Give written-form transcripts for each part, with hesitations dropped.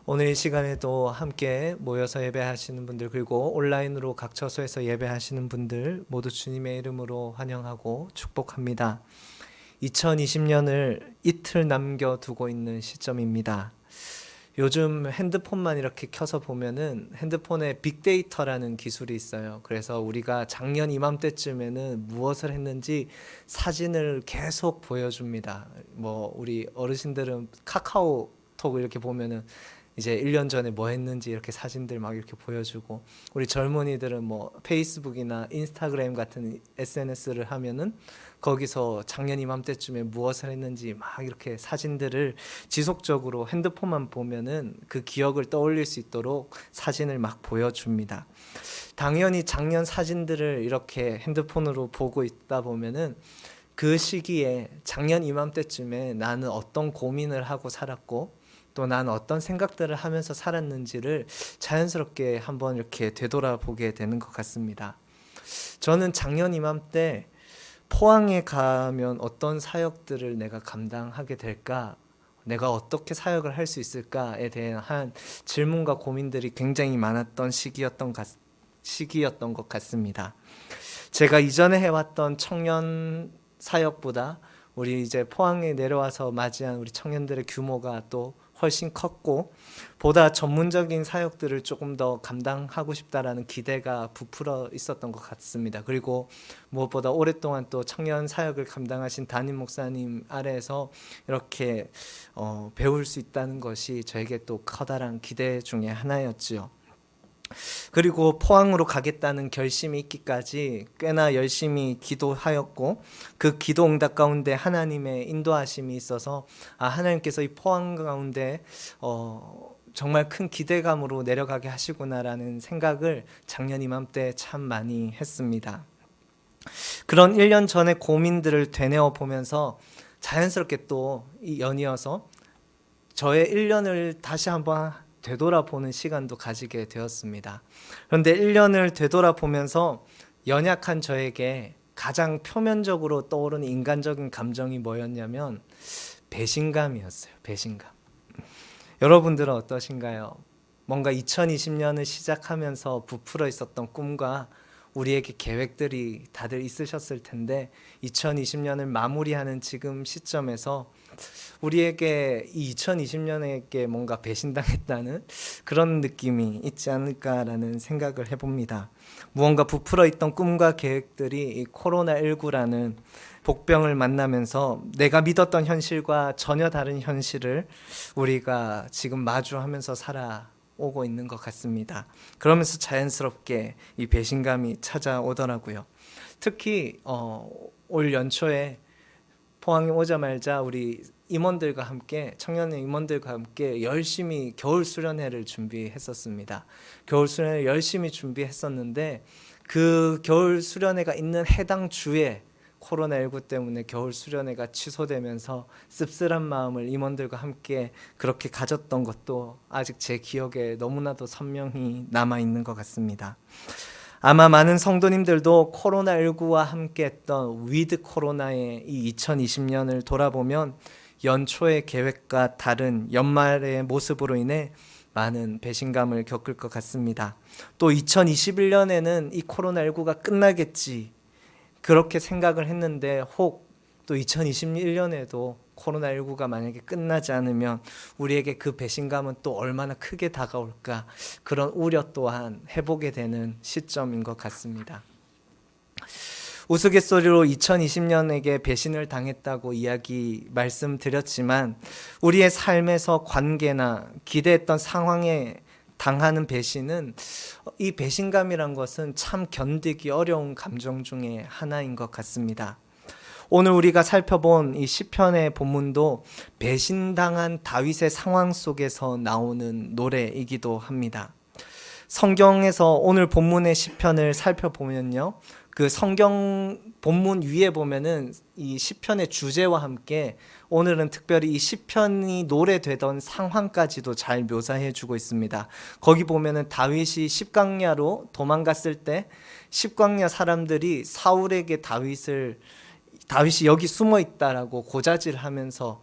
오늘 이 시간에도 함께 모여서 예배하시는 분들, 그리고 온라인으로 각 처소에서 예배하시는 분들 모두 주님의 이름으로 환영하고 축복합니다. 2020년을 이틀 남겨두고 있는 시점입니다. 요즘 핸드폰만 이렇게 켜서 보면은 핸드폰에 빅데이터라는 기술이 있어요. 그래서 우리가 작년 이맘때쯤에는 무엇을 했는지 사진을 계속 보여줍니다. 우리 어르신들은 카카오톡 이렇게 보면은 이제 1년 전에 뭐 했는지 이렇게 사진들 막 이렇게 보여주고, 우리 젊은이들은 뭐 페이스북이나 인스타그램 같은 SNS를 하면은 거기서 작년 이맘때쯤에 무엇을 했는지 막 이렇게 사진들을 지속적으로 핸드폰만 보면은 그 기억을 떠올릴 수 있도록 사진을 막 보여줍니다. 당연히 작년 사진들을 이렇게 핸드폰으로 보고 있다 보면은 그 시기에 작년 이맘때쯤에 나는 어떤 고민을 하고 살았고 또 나는 어떤 생각들을 하면서 살았는지를 자연스럽게 한번 이렇게 되돌아보게 되는 것 같습니다. 저는 작년 이맘때 포항에 가면 어떤 사역들을 내가 감당하게 될까? 내가 어떻게 사역을 할 수 있을까에 대한 질문과 고민들이 굉장히 많았던 시기였던 것 같습니다. 제가 이전에 해왔던 청년 사역보다 우리 이제 포항에 내려와서 맞이한 우리 청년들의 규모가 또 훨씬 컸고, 보다 전문적인 사역들을 조금 더 감당하고 싶다라는 기대가 부풀어 있었던 것 같습니다. 그리고 무엇보다 오랫동안 또 청년 사역을 감당하신 담임 목사님 아래에서 이렇게 배울 수 있다는 것이 저에게 또 커다란 기대 중에 하나였지요. 그리고 포항으로 가겠다는 결심이 있기까지 꽤나 열심히 기도하였고, 그 기도 응답 가운데 하나님의 인도하심이 있어서 하나님께서 이 포항 가운데 정말 큰 기대감으로 내려가게 하시구나라는 생각을 작년 이맘때 참 많이 했습니다. 그런 1년 전의 고민들을 되뇌어 보면서 자연스럽게 또 이 연이어서 저의 1년을 다시 한번 되돌아보는 시간도 가지게 되었습니다. 그런데 1년을 되돌아보면서 연약한 저에게 가장 표면적으로 떠오르는 인간적인 감정이 뭐였냐면 배신감이었어요. 배신감. 여러분들은 어떠신가요? 뭔가 2020년을 시작하면서 부풀어 있었던 꿈과 우리에게 계획들이 다들 있으셨을 텐데 2020년을 마무리하는 지금 시점에서 우리에게 이 2020년에게 뭔가 배신당했다는 그런 느낌이 있지 않을까라는 생각을 해봅니다. 무언가 부풀어 있던 꿈과 계획들이 이 코로나19라는 복병을 만나면서 내가 믿었던 현실과 전혀 다른 현실을 우리가 지금 마주하면서 살아오고 있는 것 같습니다. 그러면서 자연스럽게 이 배신감이 찾아오더라고요. 특히 올 연초에 포항에 오자마자 우리 임원들과 함께, 청년 임원들과 함께 열심히 겨울 수련회를 준비했었습니다. 겨울 수련회 열심히 준비했었는데 그 겨울 수련회가 있는 해당 주에 코로나19 때문에 겨울 수련회가 취소되면서 씁쓸한 마음을 임원들과 함께 그렇게 가졌던 것도 아직 제 기억에 너무나도 선명히 남아있는 것 같습니다. 아마 많은 성도님들도 코로나19와 함께했던 위드 코로나의 이 2020년을 돌아보면 연초의 계획과 다른 연말의 모습으로 인해 많은 배신감을 겪을 것 같습니다. 또 2021년에는 이 코로나19가 끝나겠지 그렇게 생각을 했는데 혹 또 2021년에도 코로나19가 만약에 끝나지 않으면 우리에게 그 배신감은 또 얼마나 크게 다가올까, 그런 우려 또한 해보게 되는 시점인 것 같습니다. 우스갯소리로 2020년에게 배신을 당했다고 말씀드렸지만 우리의 삶에서 관계나 기대했던 상황에 당하는 배신은, 이 배신감이란 것은 참 견디기 어려운 감정 중에 하나인 것 같습니다. 오늘 우리가 살펴본 이 시편의 본문도 배신당한 다윗의 상황 속에서 나오는 노래이기도 합니다. 성경에서 오늘 본문의 시편을 살펴보면요, 그 성경 본문 위에 보면은 이 시편의 주제와 함께 오늘은 특별히 이 시편이 노래되던 상황까지도 잘 묘사해 주고 있습니다. 거기 보면은 다윗이 십광야로 도망갔을 때 십광야 사람들이 사울에게 다윗이 여기 숨어 있다라고 고자질하면서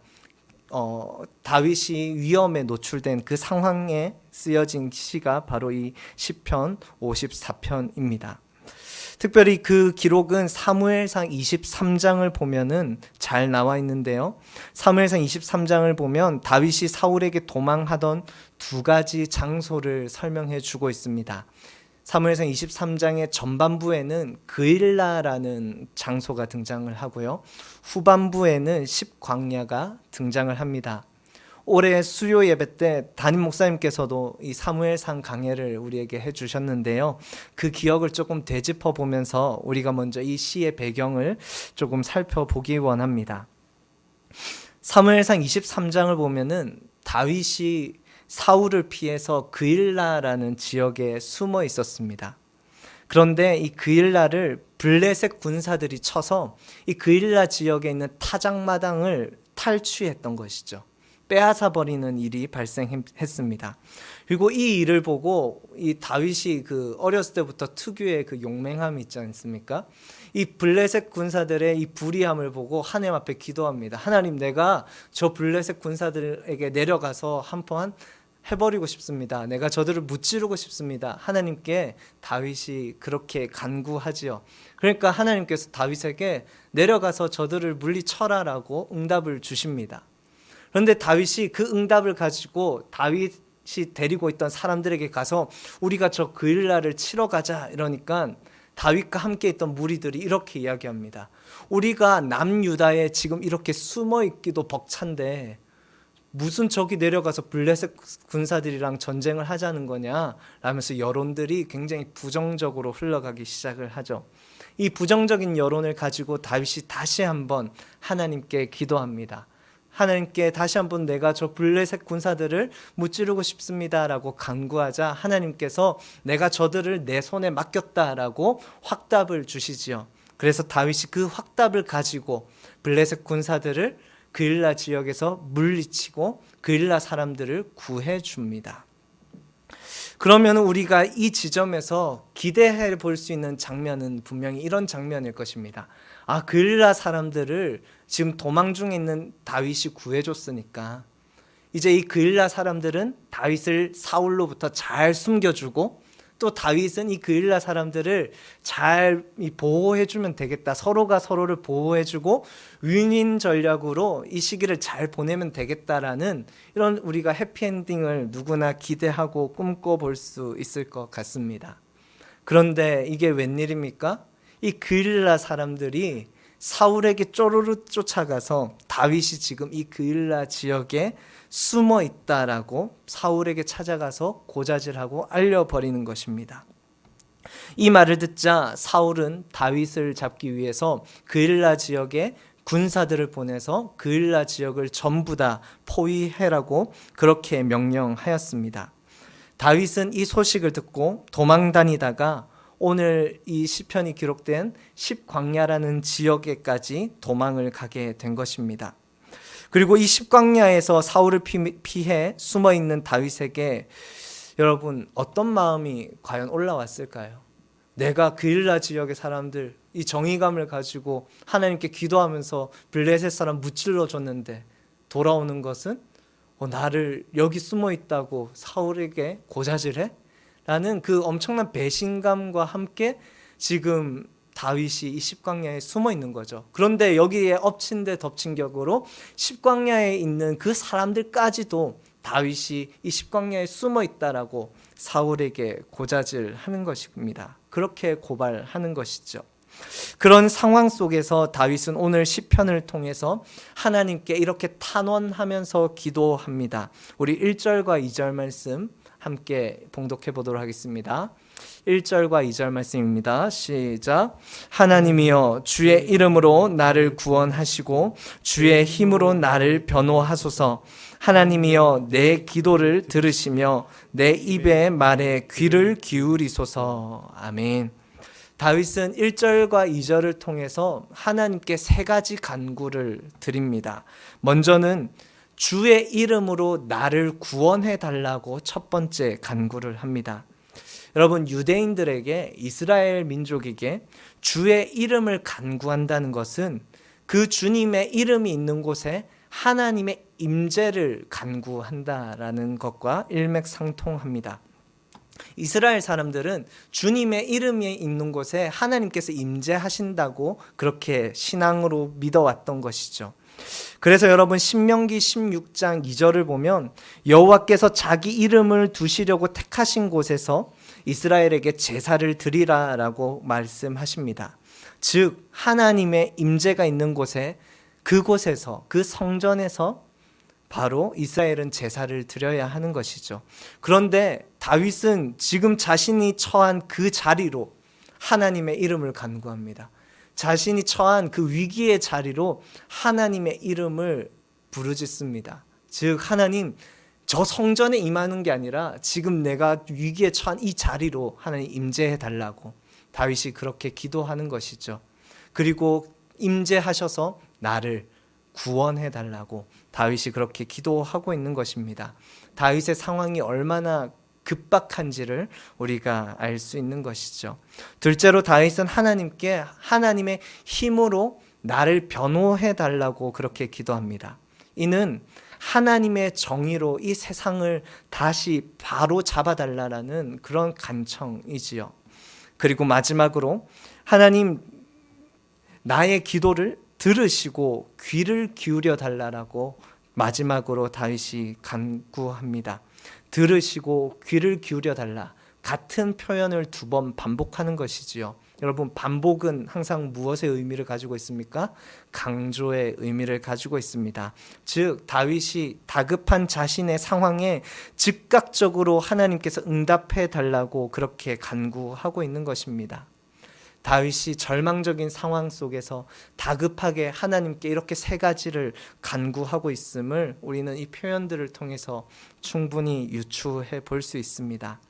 다윗이 위험에 노출된 그 상황에 쓰여진 시가 바로 이 시편 54편입니다. 특별히 그 기록은 사무엘상 23장을 보면은 잘 나와 있는데요. 사무엘상 23장을 보면 다윗이 사울에게 도망하던 두 가지 장소를 설명해 주고 있습니다. 사무엘상 23장의 전반부에는 그일라라는 장소가 등장을 하고요. 후반부에는 십광야가 등장을 합니다. 올해 수요 예배 때 담임 목사님께서도 이 사무엘상 강해를 우리에게 해주셨는데요. 그 기억을 조금 되짚어 보면서 우리가 먼저 이 시의 배경을 조금 살펴보기 원합니다. 사무엘상 23장을 보면은 다윗이 사울을 피해서 그일라라는 지역에 숨어 있었습니다. 그런데 이 그일라를 블레셋 군사들이 쳐서 이 그일라 지역에 있는 타작마당을 탈취했던 것이죠. 빼앗아 버리는 일이 발생했습니다. 그리고 이 일을 보고 이 다윗이 그 어렸을 때부터 특유의 그 용맹함이 있지 않습니까? 이 블레셋 군사들의 이 불의함을 보고 하나님 앞에 기도합니다. 하나님, 내가 저 블레셋 군사들에게 내려가서 한번 해버리고 싶습니다. 내가 저들을 무찌르고 싶습니다. 하나님께 다윗이 그렇게 간구하지요. 그러니까 하나님께서 다윗에게 내려가서 저들을 물리쳐라라고 응답을 주십니다. 그런데 다윗이 그 응답을 가지고 다윗이 데리고 있던 사람들에게 가서 우리가 저 그일라를 치러 가자 이러니까 다윗과 함께 있던 무리들이 이렇게 이야기합니다. 우리가 남유다에 지금 이렇게 숨어 있기도 벅찬데 무슨 저기 내려가서 블레셋 군사들이랑 전쟁을 하자는 거냐 라면서 여론들이 굉장히 부정적으로 흘러가기 시작을 하죠. 이 부정적인 여론을 가지고 다윗이 다시 한번 하나님께 기도합니다. 하나님께 다시 한번 내가 저 블레셋 군사들을 무찌르고 싶습니다라고 간구하자 하나님께서 내가 저들을 내 손에 맡겼다라고 확답을 주시지요. 그래서 다윗이 그 확답을 가지고 블레셋 군사들을 그일라 지역에서 물리치고 그일라 사람들을 구해줍니다. 그러면 우리가 이 지점에서 기대해 볼 수 있는 장면은 분명히 이런 장면일 것입니다. 그일라 사람들을 지금 도망 중에 있는 다윗이 구해줬으니까 이제 이 그일라 사람들은 다윗을 사울로부터 잘 숨겨주고 또 다윗은 이 그일라 사람들을 잘 보호해주면 되겠다. 서로가 서로를 보호해주고 윈윈 전략으로 이 시기를 잘 보내면 되겠다라는 이런 우리가 해피엔딩을 누구나 기대하고 꿈꿔볼 수 있을 것 같습니다. 그런데 이게 웬일입니까? 이 그일라 사람들이 사울에게 쪼르르 쫓아가서 다윗이 지금 이 그일라 지역에 숨어 있다라고 사울에게 찾아가서 고자질하고 알려버리는 것입니다. 이 말을 듣자 사울은 다윗을 잡기 위해서 그일라 지역에 군사들을 보내서 그일라 지역을 전부 다 포위해라고 그렇게 명령하였습니다. 다윗은 이 소식을 듣고 도망 다니다가 오늘 이 시편이 기록된 십광야라는 지역에까지 도망을 가게 된 것입니다. 그리고 이 십광야에서 사울을 피해 숨어있는 다윗에게 여러분 어떤 마음이 과연 올라왔을까요? 내가 그일라 지역의 사람들 이 정의감을 가지고 하나님께 기도하면서 블레셋 사람 무찔러 줬는데 돌아오는 것은 나를 여기 숨어있다고 사울에게 고자질해? 라는 그 엄청난 배신감과 함께 지금 다윗이 이 십광야에 숨어 있는 거죠. 그런데 여기에 엎친 데 덮친 격으로 십광야에 있는 그 사람들까지도 다윗이 이 십광야에 숨어 있다라고 사울에게 고자질하는 것입니다. 그렇게 고발하는 것이죠. 그런 상황 속에서 다윗은 오늘 시편을 통해서 하나님께 이렇게 탄원하면서 기도합니다. 우리 1절과 2절 말씀 함께 봉독해 보도록 하겠습니다. 1절과 2절 말씀입니다. 시작. 하나님이여 주의 이름으로 나를 구원하시고 주의 힘으로 나를 변호하소서. 하나님이여 내 기도를 들으시며 내 입의 말에 귀를 기울이소서. 아멘. 다윗은 1절과 2절을 통해서 하나님께 세 가지 간구를 드립니다. 먼저는 주의 이름으로 나를 구원해 달라고 첫 번째 간구를 합니다. 여러분, 유대인들에게, 이스라엘 민족에게 주의 이름을 간구한다는 것은 그 주님의 이름이 있는 곳에 하나님의 임재를 간구한다라는 것과 일맥상통합니다. 이스라엘 사람들은 주님의 이름이 있는 곳에 하나님께서 임재하신다고 그렇게 신앙으로 믿어왔던 것이죠. 그래서 여러분 신명기 16장 2절을 보면 여호와께서 자기 이름을 두시려고 택하신 곳에서 이스라엘에게 제사를 드리라라고 말씀하십니다. 즉 하나님의 임재가 있는 곳에 그곳에서 그 성전에서 바로 이스라엘은 제사를 드려야 하는 것이죠. 그런데 다윗은 지금 자신이 처한 그 자리로 하나님의 이름을 간구합니다. 자신이 처한 그 위기의 자리로 하나님의 이름을 부르짖습니다. 즉 하나님, 저 성전에 임하는 게 아니라 지금 내가 위기에 처한 이 자리로 하나님 임재해 달라고 다윗이 그렇게 기도하는 것이죠. 그리고 임재하셔서 나를 구원해 달라고 다윗이 그렇게 기도하고 있는 것입니다. 다윗의 상황이 얼마나 급박한지를 우리가 알 수 있는 것이죠. 둘째로 다윗은 하나님께 하나님의 힘으로 나를 변호해 달라고 그렇게 기도합니다. 이는 하나님의 정의로 이 세상을 다시 바로 잡아달라는 그런 간청이지요. 그리고 마지막으로 하나님, 나의 기도를 들으시고 귀를 기울여 달라고 마지막으로 다윗이 간구합니다. 들으시고 귀를 기울여 달라, 같은 표현을 2번 반복하는 것이지요. 여러분, 반복은 항상 무엇의 의미를 가지고 있습니까? 강조의 의미를 가지고 있습니다. 즉 다윗이 다급한 자신의 상황에 즉각적으로 하나님께서 응답해 달라고 그렇게 간구하고 있는 것입니다. 다윗이 절망적인 상황 속에서 다급하게 하나님께 이렇게 3가지를 간구하고 있음을 우리는 이 표현들을 통해서 충분히 유추해 볼 수 있습니다.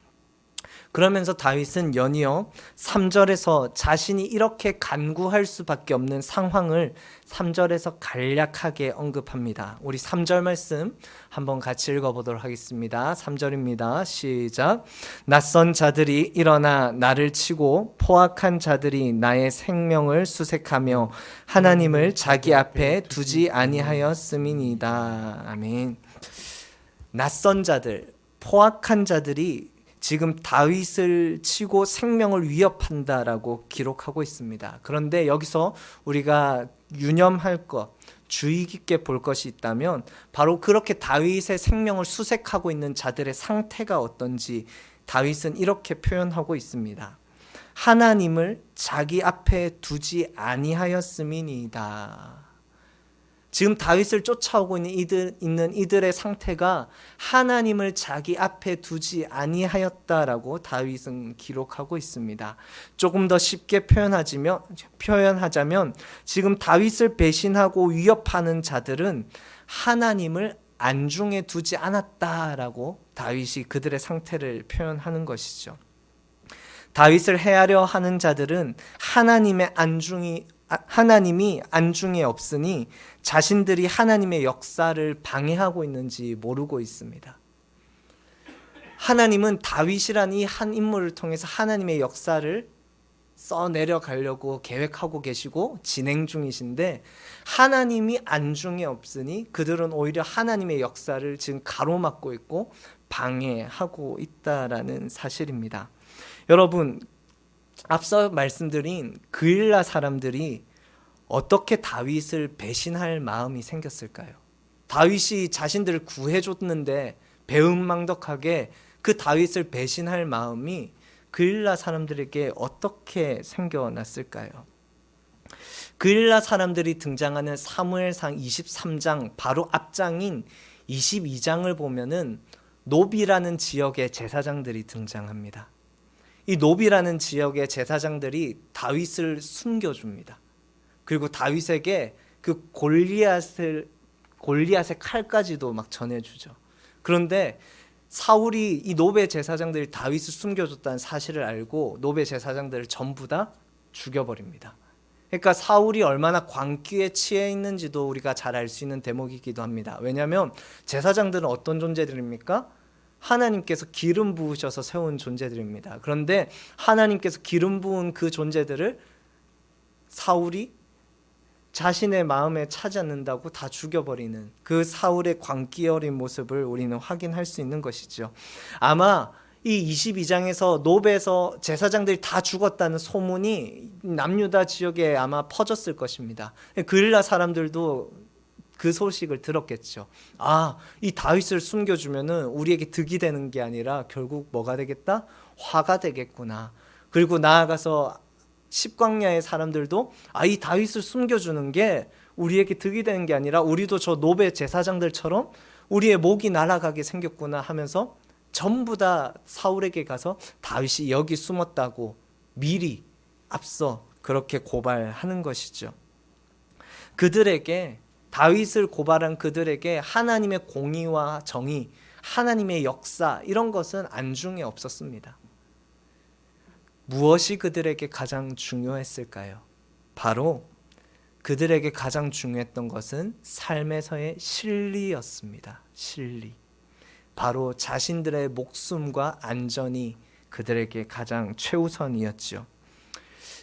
그러면서 다윗은 연이어 3절에서 자신이 이렇게 간구할 수밖에 없는 상황을 3절에서 간략하게 언급합니다. 우리 3절 말씀 한번 같이 읽어보도록 하겠습니다. 3절입니다. 시작. 낯선 자들이 일어나 나를 치고 포악한 자들이 나의 생명을 수색하며 하나님을 자기 앞에 두지 아니하였음이니이다. 아멘. 낯선 자들, 포악한 자들이 지금 다윗을 치고 생명을 위협한다라고 기록하고 있습니다. 그런데 여기서 우리가 유념할 것, 주의 깊게 볼 것이 있다면 바로 그렇게 다윗의 생명을 수색하고 있는 자들의 상태가 어떤지 다윗은 이렇게 표현하고 있습니다. 하나님을 자기 앞에 두지 아니하였음이니이다. 지금 다윗을 쫓아오고 있는 이들의 상태가 하나님을 자기 앞에 두지 아니하였다라고 다윗은 기록하고 있습니다. 조금 더 쉽게 표현하자면 지금 다윗을 배신하고 위협하는 자들은 하나님을 안중에 두지 않았다라고 다윗이 그들의 상태를 표현하는 것이죠. 다윗을 해하려 하는 자들은 하나님이 안중에 없으니 자신들이 하나님의 역사를 방해하고 있는지 모르고 있습니다. 하나님은 다윗이라는 이 한 인물을 통해서 하나님의 역사를 써내려가려고 계획하고 계시고 진행 중이신데 하나님이 안중에 없으니 그들은 오히려 하나님의 역사를 지금 가로막고 있고 방해하고 있다라는 사실입니다. 여러분, 앞서 말씀드린 그일라 사람들이 어떻게 다윗을 배신할 마음이 생겼을까요? 다윗이 자신들을 구해줬는데 배은망덕하게 그 다윗을 배신할 마음이 그일라 사람들에게 어떻게 생겨났을까요? 그일라 사람들이 등장하는 사무엘상 23장 바로 앞장인 22장을 보면은 노비라는 지역의 제사장들이 등장합니다. 이 노비라는 지역의 제사장들이 다윗을 숨겨줍니다. 그리고 다윗에게 그 골리앗의 칼까지도 막 전해주죠. 그런데 사울이 이 노베 제사장들이 다윗을 숨겨줬다는 사실을 알고 노베 제사장들을 전부 다 죽여버립니다. 그러니까 사울이 얼마나 광기에 취해 있는지도 우리가 잘 알 수 있는 대목이기도 합니다. 왜냐하면 제사장들은 어떤 존재들입니까? 하나님께서 기름 부으셔서 세운 존재들입니다. 그런데 하나님께서 기름 부은 그 존재들을 사울이 자신의 마음에 차지 않는다고 다 죽여버리는 그 사울의 광기 어린 모습을 우리는 확인할 수 있는 것이죠. 아마 이 22장에서 노베에서 제사장들이 다 죽었다는 소문이 남유다 지역에 아마 퍼졌을 것입니다. 그릴라 사람들도 그 소식을 들었겠죠. 아, 이 다윗을 숨겨주면은 우리에게 득이 되는 게 아니라 결국 뭐가 되겠다? 화가 되겠구나. 그리고 나아가서 십광야의 사람들도 이 다윗을 숨겨주는 게 우리에게 득이 되는 게 아니라 우리도 저 노베 제사장들처럼 우리의 목이 날아가게 생겼구나 하면서 전부 다 사울에게 가서 다윗이 여기 숨었다고 미리 앞서 그렇게 고발하는 것이죠. 그들에게, 다윗을 고발한 그들에게 하나님의 공의와 정의, 하나님의 역사, 이런 것은 안중에 없었습니다. 무엇이 그들에게 가장 중요했을까요? 바로 그들에게 가장 중요했던 것은 삶에서의 진리였습니다. 진리. 바로 자신들의 목숨과 안전이 그들에게 가장 최우선이었죠.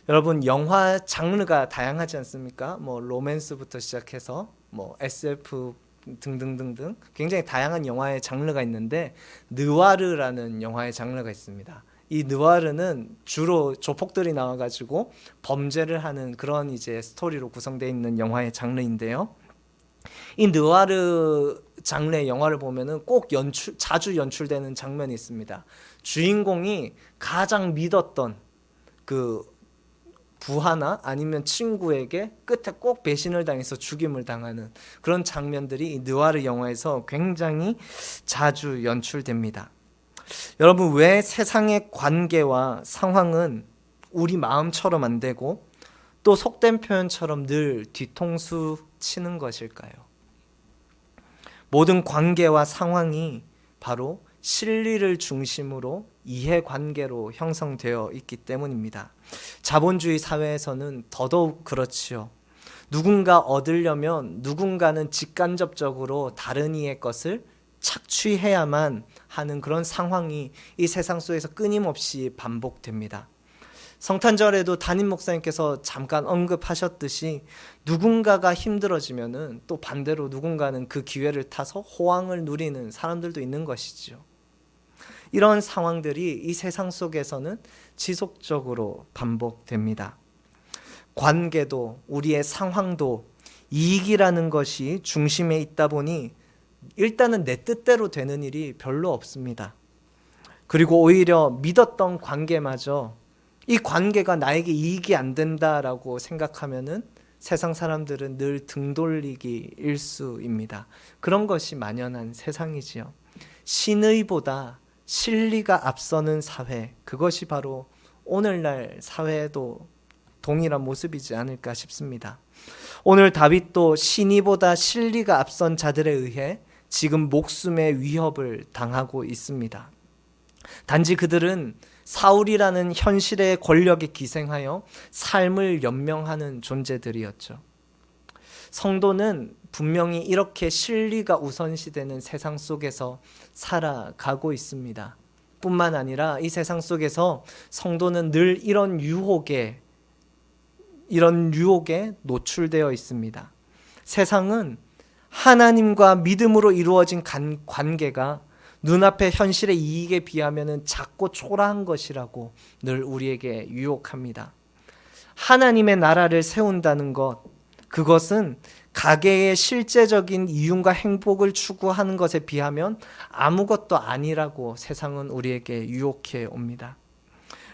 여러분, 영화 장르가 다양하지 않습니까? 로맨스부터 시작해서 SF 등등등등 굉장히 다양한 영화의 장르가 있는데, 느와르라는 영화의 장르가 있습니다. 이 느와르는 주로 조폭들이 나와가지고 범죄를 하는 그런 이제 스토리로 구성되어 있는 영화의 장르인데요. 이 느와르 장르의 영화를 보면은 꼭 자주 연출되는 장면이 있습니다. 주인공이 가장 믿었던 그 부하나 아니면 친구에게 끝에 꼭 배신을 당해서 죽임을 당하는 그런 장면들이 이 느와르 영화에서 굉장히 자주 연출됩니다. 여러분, 왜 세상의 관계와 상황은 우리 마음처럼 안 되고 또 속된 표현처럼 늘 뒤통수 치는 것일까요? 모든 관계와 상황이 바로 실리를 중심으로 이해관계로 형성되어 있기 때문입니다. 자본주의 사회에서는 더더욱 그렇지요. 누군가 얻으려면 누군가는 직간접적으로 다른 이의 것을 착취해야만 하는 그런 상황이 이 세상 속에서 끊임없이 반복됩니다. 성탄절에도 담임 목사님께서 잠깐 언급하셨듯이 누군가가 힘들어지면은 또 반대로 누군가는 그 기회를 타서 호황을 누리는 사람들도 있는 것이죠. 이런 상황들이 이 세상 속에서는 지속적으로 반복됩니다. 관계도 우리의 상황도 이익이라는 것이 중심에 있다 보니 일단은 내 뜻대로 되는 일이 별로 없습니다. 그리고 오히려 믿었던 관계마저 이 관계가 나에게 이익이 안 된다라고 생각하면은 세상 사람들은 늘 등돌리기 일수입니다. 그런 것이 만연한 세상이지요. 신의보다 실리가 앞서는 사회, 그것이 바로 오늘날 사회에도 동일한 모습이지 않을까 싶습니다. 오늘 다윗도 신의보다 실리가 앞선 자들에 의해 지금 목숨의 위협을 당하고 있습니다. 단지 그들은 사울이라는 현실의 권력에 기생하여 삶을 연명하는 존재들이었죠. 성도는 분명히 이렇게 실리가 우선시되는 세상 속에서 살아가고 있습니다. 뿐만 아니라 이 세상 속에서 성도는 늘 이런 유혹에 노출되어 있습니다. 세상은 하나님과 믿음으로 이루어진 관계가 눈앞의 현실의 이익에 비하면 작고 초라한 것이라고 늘 우리에게 유혹합니다. 하나님의 나라를 세운다는 것, 그것은 가계의 실제적인 이윤과 행복을 추구하는 것에 비하면 아무것도 아니라고 세상은 우리에게 유혹해 옵니다.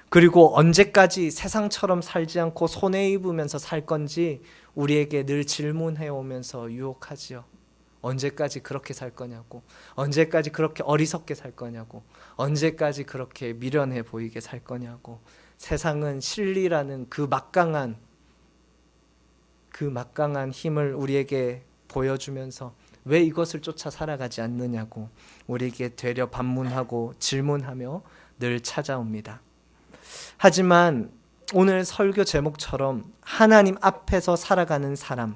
그리고 언제까지 세상처럼 살지 않고 손해 입으면서 살 건지 우리에게 늘 질문해 오면서 유혹하지요. 언제까지 그렇게 살 거냐고, 언제까지 그렇게 어리석게 살 거냐고, 언제까지 그렇게 미련해 보이게 살 거냐고. 세상은 진리라는 그 막강한 힘을 우리에게 보여주면서 왜 이것을 쫓아 살아가지 않느냐고 우리에게 되려 반문하고 질문하며 늘 찾아옵니다. 하지만 오늘 설교 제목처럼 하나님 앞에서 살아가는 사람,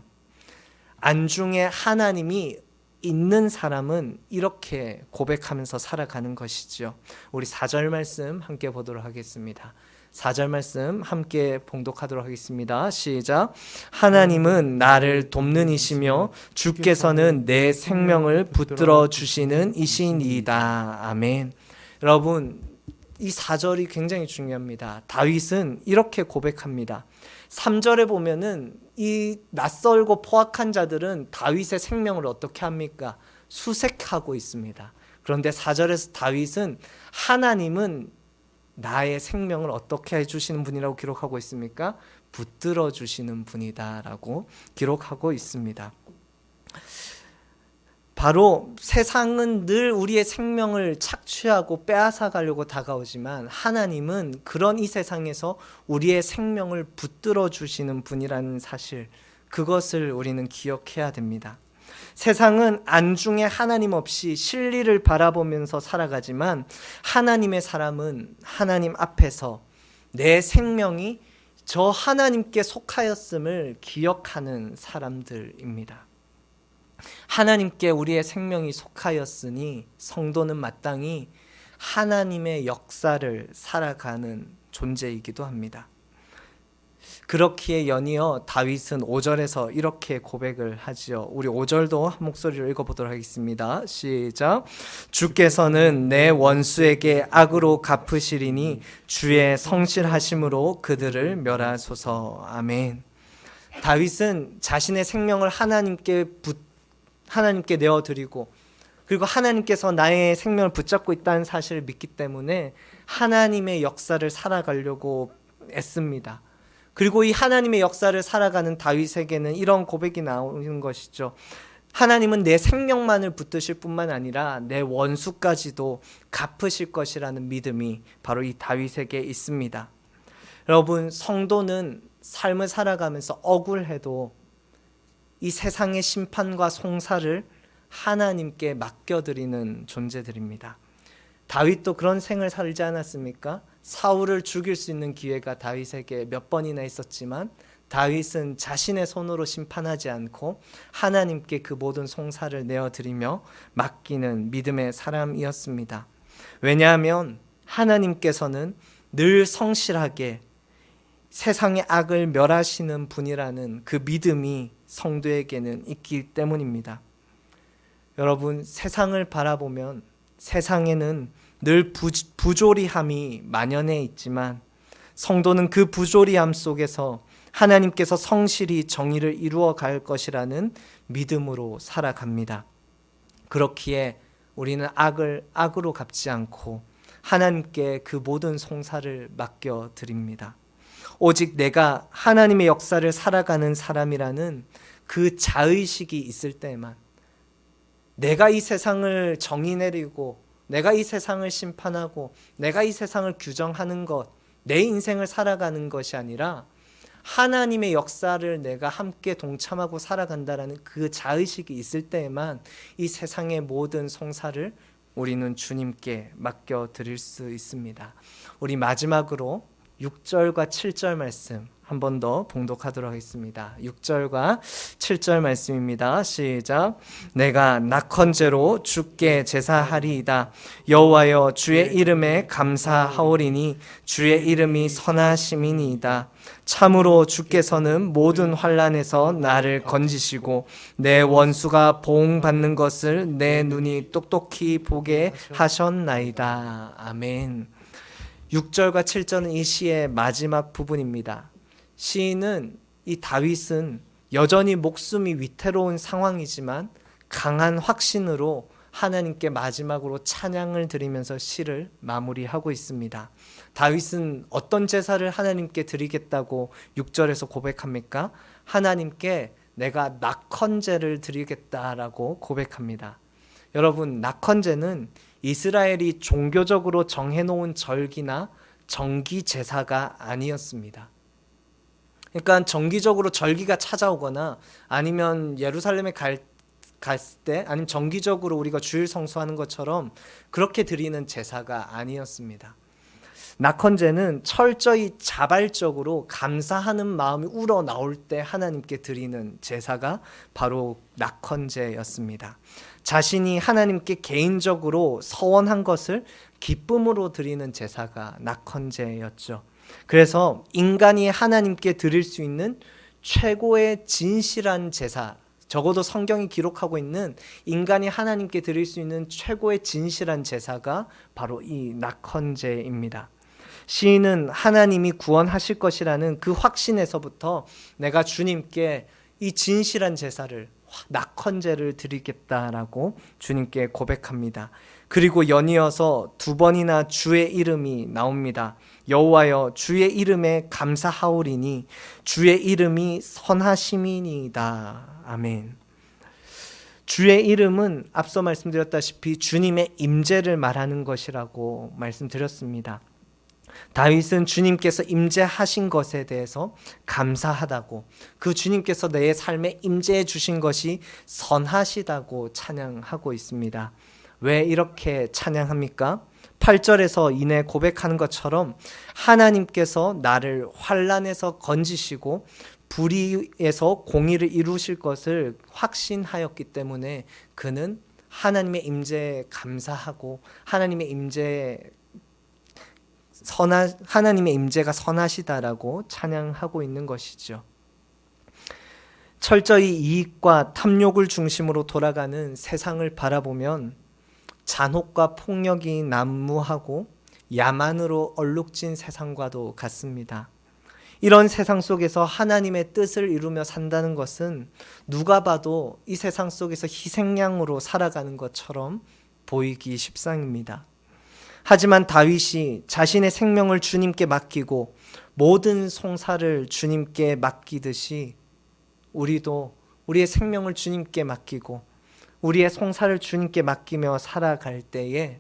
안중에 하나님이 있는 사람은 이렇게 고백하면서 살아가는 것이죠. 우리 4절 말씀 함께 보도록 하겠습니다. 4절 말씀 함께 봉독하도록 하겠습니다. 시작. 하나님은 나를 돕는 이시며 주께서는 내 생명을 붙들어 주시는 이시니이다. 아멘. 여러분, 이 4절이 굉장히 중요합니다. 다윗은 이렇게 고백합니다. 3절에 보면은 이 낯설고 포악한 자들은 다윗의 생명을 어떻게 합니까? 수색하고 있습니다. 그런데 4절에서 다윗은 하나님은 나의 생명을 어떻게 해주시는 분이라고 기록하고 있습니까? 붙들어 주시는 분이다라고 기록하고 있습니다. 바로 세상은 늘 우리의 생명을 착취하고 빼앗아 가려고 다가오지만 하나님은 그런 이 세상에서 우리의 생명을 붙들어 주시는 분이라는 사실, 그것을 우리는 기억해야 됩니다. 세상은 안중에 하나님 없이 실리를 바라보면서 살아가지만 하나님의 사람은 하나님 앞에서 내 생명이 저 하나님께 속하였음을 기억하는 사람들입니다. 하나님께 우리의 생명이 속하였으니 성도는 마땅히 하나님의 역사를 살아가는 존재이기도 합니다. 그렇기에 연이어 다윗은 5절에서 이렇게 고백을 하지요. 우리 5절도 한 목소리로 읽어보도록 하겠습니다. 시작. 주께서는 내 원수에게 악으로 갚으시리니 주의 성실하심으로 그들을 멸하소서. 아멘. 다윗은 자신의 생명을 하나님께 내어드리고, 그리고 하나님께서 나의 생명을 붙잡고 있다는 사실을 믿기 때문에 하나님의 역사를 살아가려고 애씁니다. 그리고 이 하나님의 역사를 살아가는 다윗에게는 이런 고백이 나오는 것이죠. 하나님은 내 생명만을 붙드실 뿐만 아니라 내 원수까지도 갚으실 것이라는 믿음이 바로 이 다윗에게 있습니다. 여러분, 성도는 삶을 살아가면서 억울해도 이 세상의 심판과 송사를 하나님께 맡겨드리는 존재들입니다. 다윗도 그런 생을 살지 않았습니까? 사울을 죽일 수 있는 기회가 다윗에게 몇 번이나 있었지만 다윗은 자신의 손으로 심판하지 않고 하나님께 그 모든 송사를 내어드리며 맡기는 믿음의 사람이었습니다. 왜냐하면 하나님께서는 늘 성실하게 세상의 악을 멸하시는 분이라는 그 믿음이 성도에게는 있기 때문입니다. 여러분, 세상을 바라보면 세상에는 늘 부조리함이 만연해 있지만 성도는 그 부조리함 속에서 하나님께서 성실히 정의를 이루어 갈 것이라는 믿음으로 살아갑니다. 그렇기에 우리는 악을 악으로 갚지 않고 하나님께 그 모든 송사를 맡겨드립니다. 오직 내가 하나님의 역사를 살아가는 사람이라는 그 자의식이 있을 때만, 내가 이 세상을 정의 내리고 내가 이 세상을 심판하고 내가 이 세상을 규정하는 것, 내 인생을 살아가는 것이 아니라 하나님의 역사를 내가 함께 동참하고 살아간다라는 그 자의식이 있을 때에만 이 세상의 모든 송사를 우리는 주님께 맡겨드릴 수 있습니다. 우리 마지막으로 6절과 7절 말씀 한 번 더 봉독하도록 하겠습니다. 6절과 7절 말씀입니다. 시작. 내가 낙헌제로 주께 제사하리이다. 여호와여, 주의 이름에 감사하오리니 주의 이름이 선하심이니이다. 참으로 주께서는 모든 환난에서 나를 건지시고 내 원수가 보응받는 것을 내 눈이 똑똑히 보게 하셨나이다. 아멘. 6절과 7절은 이 시의 마지막 부분입니다. 시인은, 이 다윗은 여전히 목숨이 위태로운 상황이지만 강한 확신으로 하나님께 마지막으로 찬양을 드리면서 시를 마무리하고 있습니다. 다윗은 어떤 제사를 하나님께 드리겠다고 6절에서 고백합니까? 하나님께 내가 낙헌제를 드리겠다라고 고백합니다. 여러분, 낙헌제는 이스라엘이 종교적으로 정해놓은 절기나 정기 제사가 아니었습니다. 그러니까 정기적으로 절기가 찾아오거나 아니면 예루살렘에 갔을 때, 아니면 정기적으로 우리가 주일 성수하는 것처럼 그렇게 드리는 제사가 아니었습니다. 낙헌제는 철저히 자발적으로 감사하는 마음이 우러나올 때 하나님께 드리는 제사가 바로 낙헌제였습니다. 자신이 하나님께 개인적으로 서원한 것을 기쁨으로 드리는 제사가 낙헌제였죠. 그래서 인간이 하나님께 드릴 수 있는 최고의 진실한 제사, 적어도 성경이 기록하고 있는 인간이 하나님께 드릴 수 있는 최고의 진실한 제사가 바로 이 낙헌제입니다. 시인은 하나님이 구원하실 것이라는 그 확신에서부터 내가 주님께 이 진실한 제사를, 낙헌제를 드리겠다라고 주님께 고백합니다. 그리고 연이어서 두 번이나 주의 이름이 나옵니다. 여호와여 주의 이름에 감사하오리니 주의 이름이 선하심이니이다. 아멘. 주의 이름은 앞서 말씀드렸다시피 주님의 임재를 말하는 것이라고 말씀드렸습니다. 다윗은 주님께서 임재하신 것에 대해서 감사하다고, 그 주님께서 내 삶에 임재해 주신 것이 선하시다고 찬양하고 있습니다. 왜 이렇게 찬양합니까? 8절에서 이내 고백하는 것처럼 하나님께서 나를 환난에서 건지시고 불의에서 공의를 이루실 것을 확신하였기 때문에 그는 하나님의 임재에 감사하고 하나님의 임재가 선하시다라고 찬양하고 있는 것이죠. 철저히 이익과 탐욕을 중심으로 돌아가는 세상을 바라보면 잔혹과 폭력이 난무하고 야만으로 얼룩진 세상과도 같습니다. 이런 세상 속에서 하나님의 뜻을 이루며 산다는 것은 누가 봐도 이 세상 속에서 희생양으로 살아가는 것처럼 보이기 십상입니다. 하지만 다윗이 자신의 생명을 주님께 맡기고 모든 송사를 주님께 맡기듯이 우리도 우리의 생명을 주님께 맡기고 우리의 송사를 주님께 맡기며 살아갈 때에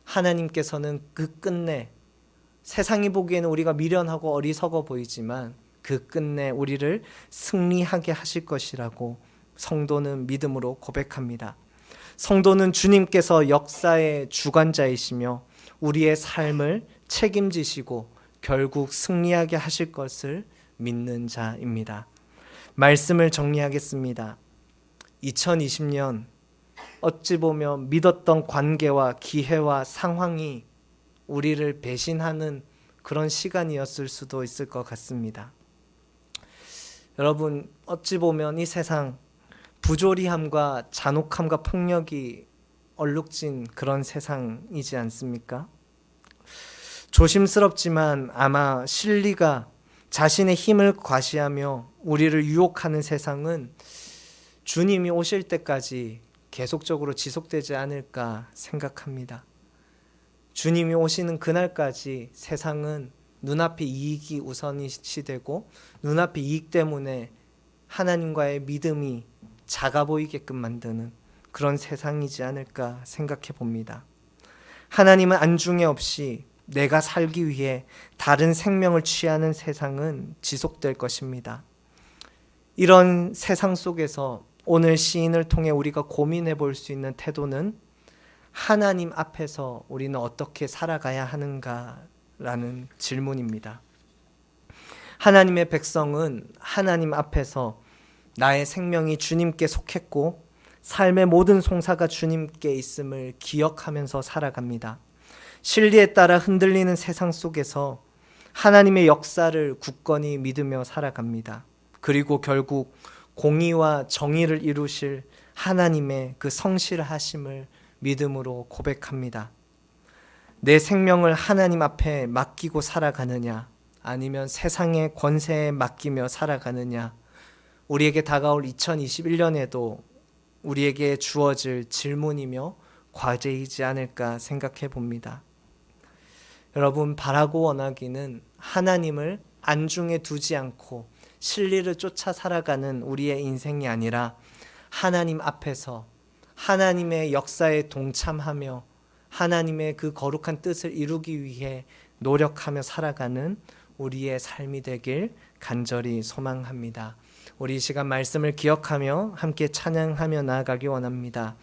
하나님께서는 그 끝내, 세상이 보기에는 우리가 미련하고 어리석어 보이지만 그 끝내 우리를 승리하게 하실 것이라고 성도는 믿음으로 고백합니다. 성도는 주님께서 역사의 주관자이시며 우리의 삶을 책임지시고 결국 승리하게 하실 것을 믿는 자입니다. 말씀을 정리하겠습니다. 2020년 어찌 보면 믿었던 관계와 기회와 상황이 우리를 배신하는 그런 시간이었을 수도 있을 것 같습니다. 여러분, 어찌 보면 이 세상 부조리함과 잔혹함과 폭력이 얼룩진 그런 세상이지 않습니까? 조심스럽지만 아마 실리가 자신의 힘을 과시하며 우리를 유혹하는 세상은 주님이 오실 때까지 계속적으로 지속되지 않을까 생각합니다. 주님이 오시는 그날까지 세상은 눈앞의 이익이 우선시 되고 눈앞의 이익 때문에 하나님과의 믿음이 작아 보이게끔 만드는 그런 세상이지 않을까 생각해 봅니다. 하나님은 안중에 없이 내가 살기 위해 다른 생명을 취하는 세상은 지속될 것입니다. 이런 세상 속에서 오늘 시인을 통해 우리가 고민해 볼 수 있는 태도는 하나님 앞에서 우리는 어떻게 살아가야 하는가라는 질문입니다. 하나님의 백성은 하나님 앞에서 나의 생명이 주님께 속했고 삶의 모든 송사가 주님께 있음을 기억하면서 살아갑니다. 진리에 따라 흔들리는 세상 속에서 하나님의 역사를 굳건히 믿으며 살아갑니다. 그리고 결국 공의와 정의를 이루실 하나님의 그 성실하심을 믿음으로 고백합니다. 내 생명을 하나님 앞에 맡기고 살아가느냐, 아니면 세상의 권세에 맡기며 살아가느냐, 우리에게 다가올 2021년에도 우리에게 주어질 질문이며 과제이지 않을까 생각해 봅니다. 여러분, 바라고 원하기는 하나님을 안중에 두지 않고 진리를 쫓아 살아가는 우리의 인생이 아니라 하나님 앞에서 하나님의 역사에 동참하며 하나님의 그 거룩한 뜻을 이루기 위해 노력하며 살아가는 우리의 삶이 되길 간절히 소망합니다. 우리 이 시간 말씀을 기억하며 함께 찬양하며 나아가기 원합니다.